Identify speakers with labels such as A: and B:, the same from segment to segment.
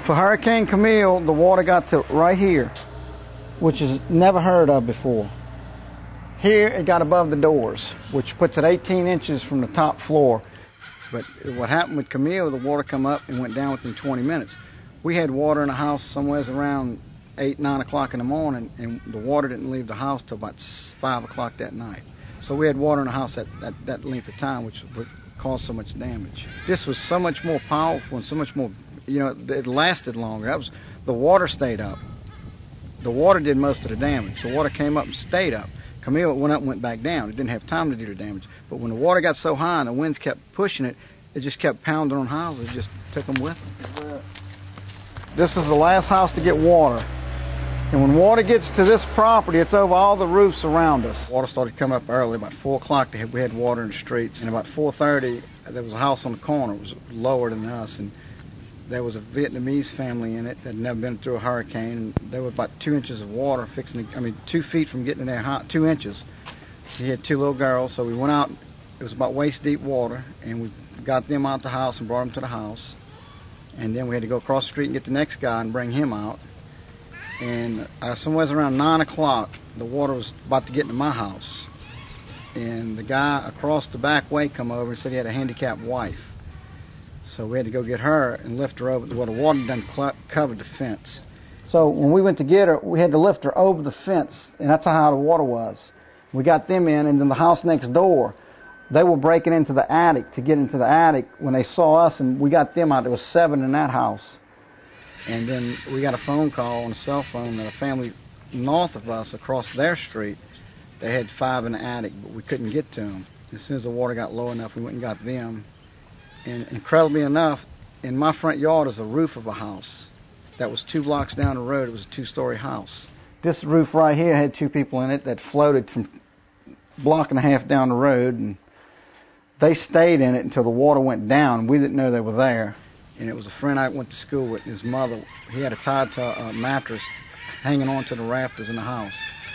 A: For Hurricane Camille, the water got to right here, which is never heard of before. Here it got above the doors, which puts it 18 inches from the top floor. But what happened with Camille, the water come up and went down within 20 minutes. We had water in the house somewhere around 8, 9 o'clock in the morning, and the water didn't leave the house till about 5 o'clock that night. So we had water in the house that length of time, which would cause so much damage. This was so much more powerful and so much more, you know, it lasted longer. The water stayed up. The water did most of the damage. The water came up and stayed up. Camille went up and went back down. It didn't have time to do the damage. But when the water got so high and the winds kept pushing it, it just kept pounding on houses. It just took them with them. This is the last house to get water. And when water gets to this property, it's over all the roofs around us. Water started coming up early. About 4 o'clock, we had water in the streets. And about 4:30, there was a house on the corner. It was lower than us. And there was a Vietnamese family in it that had never been through a hurricane. And there was about 2 inches of water 2 feet from getting in their house, 2 inches. He had 2 little girls, so we went out. It was about waist-deep water, and we got them out the house and brought them to the house. And then we had to go across the street and get the next guy and bring him out. And somewhere around 9 o'clock, the water was about to get into my house. And the guy across the back way come over and said he had a handicapped wife. So we had to go get her and lift her over. Well, the water done covered the fence. So when we went to get her, we had to lift her over the fence, and that's how high the water was. We got them in, and then the house next door, they were breaking into the attic to get into the attic when they saw us, and we got them out. There was 7 in that house. And then we got a phone call on a cell phone that a family north of us across their street, they had 5 in the attic, but we couldn't get to them. As soon as the water got low enough, we went and got them. And incredibly enough, in my front yard is a roof of a house that was 2 blocks down the road. It was a 2-story house. This roof right here had 2 people in it that floated from a block and a half down the road, and they stayed in it until the water went down. We didn't know they were there. And it was a friend I went to school with, his mother. He had it tied to a mattress hanging onto the rafters in the house,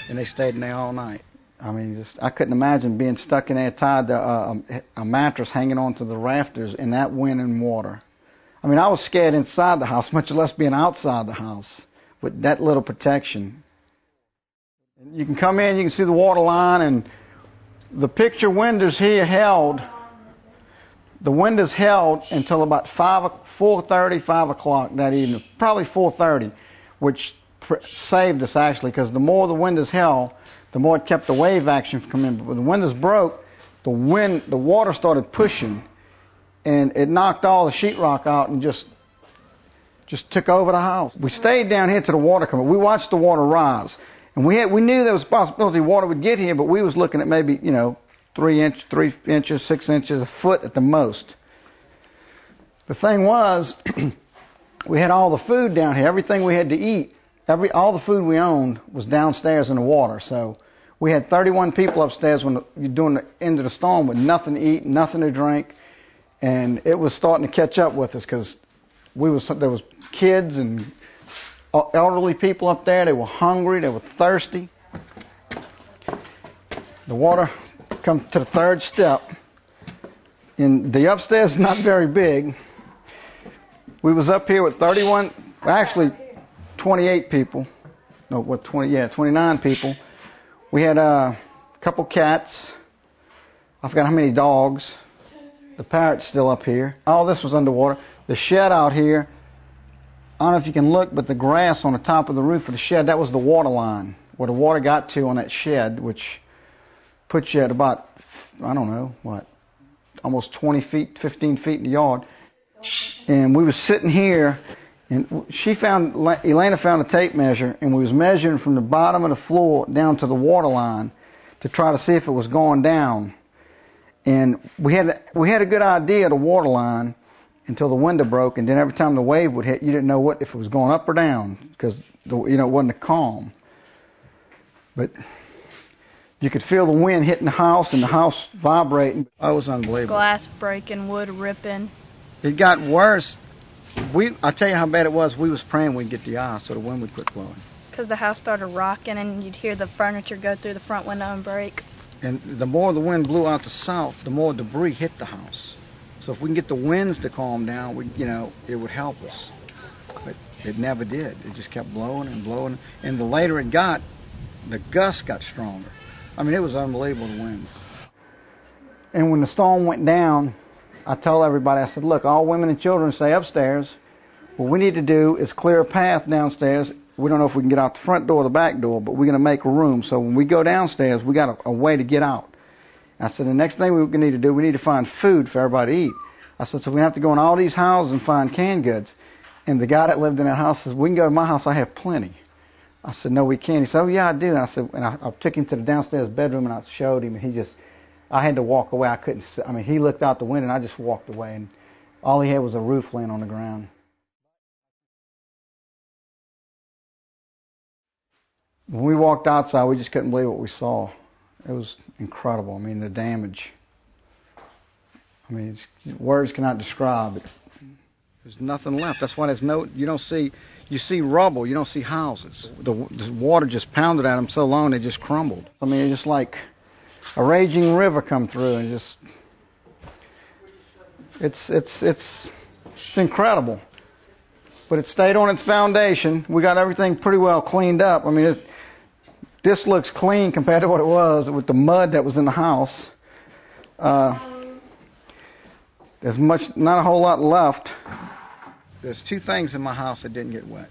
A: and they stayed in there all night. I mean, I couldn't imagine being stuck in there tied to a mattress hanging onto the rafters in that wind and water. I mean, I was scared inside the house, much less being outside the house with that little protection. You can come in, you can see the water line, and the picture windows here held. The windows held until about 4:30, 5 o'clock that evening, probably 4:30, which saved us actually, because the more the windows held, the more it kept the wave action from coming in. But when the windows broke, the water started pushing, and it knocked all the sheetrock out and just took over the house. We stayed down here till the water came up. We watched the water rise, and we knew there was a possibility water would get here, but we was looking at maybe 3 inches, 6 inches, a foot at the most. The thing was, we had all the food down here. Everything we had to eat, all the food we owned was downstairs in the water. So we had 31 people upstairs during the end of the storm with nothing to eat, nothing to drink, and it was starting to catch up with us because there was kids and elderly people up there. They were hungry. They were thirsty. The water come to the 3rd step, and the upstairs is not very big. We was up here with 28 people. No, what, 29 people. We had a couple cats. I forgot how many dogs. The parrot's still up here. All this was underwater. The shed out here, I don't know if you can look, but the grass on the top of the roof of the shed, that was the water line, where the water got to on that shed, which puts you at about, I don't know, what, almost 20 feet, 15 feet in the yard. And we was sitting here, and Elena found a tape measure, and we was measuring from the bottom of the floor down to the water line to try to see if it was going down. And we had a good idea of the water line until the window broke, and then every time the wave would hit, you didn't know if it was going up or down, because it wasn't a calm. But you could feel the wind hitting the house and the house vibrating. It was unbelievable.
B: Glass breaking, wood ripping.
A: It got worse. I tell you how bad it was. We was praying we'd get the ice so the wind would quit blowing.
B: Because the house started rocking and you'd hear the furniture go through the front window and break.
A: And the more the wind blew out the south, the more debris hit the house. So if we can get the winds to calm down, it would help us. But It never did. It just kept blowing and blowing. And the later it got, the gusts got stronger. I mean, it was unbelievable, the winds. And when the storm went down, I told everybody, I said, look, all women and children stay upstairs. What we need to do is clear a path downstairs. We don't know if we can get out the front door or the back door, but we're going to make a room. So when we go downstairs, we got a way to get out. I said, the next thing we need to do, we need to find food for everybody to eat. I said, so we have to go in all these houses and find canned goods. And the guy that lived in that house says, we can go to my house, I have plenty. I said, no, we can't. He said, oh, yeah, I do. And I said, and I took him to the downstairs bedroom and I showed him, and I had to walk away. I couldn't, I mean, he looked out the window and I just walked away, and all he had was a roof laying on the ground. When we walked outside, we just couldn't believe what we saw. It was incredible. I mean, the damage. I mean, words cannot describe it. There's nothing left. That's why you see rubble, you don't see houses. The water just pounded at them so long they just crumbled. I mean, it's just like a raging river come through, and it's incredible. But it stayed on its foundation. We got everything pretty well cleaned up. I mean, this looks clean compared to what it was with the mud that was in the house. There's not a whole lot left. There's two things in my house that didn't get wet.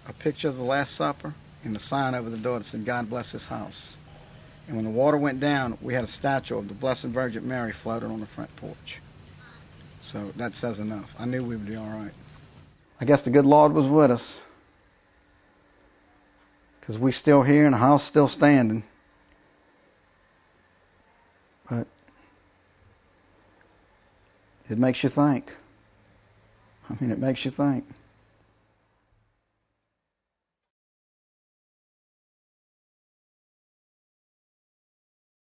A: A picture of the Last Supper and a sign over the door that said, God bless this house. And when the water went down, we had a statue of the Blessed Virgin Mary floating on the front porch. So that says enough. I knew we would be all right. I guess the good Lord was with us, because we're still here and the house is still standing. But it makes you think. I mean, it makes you think.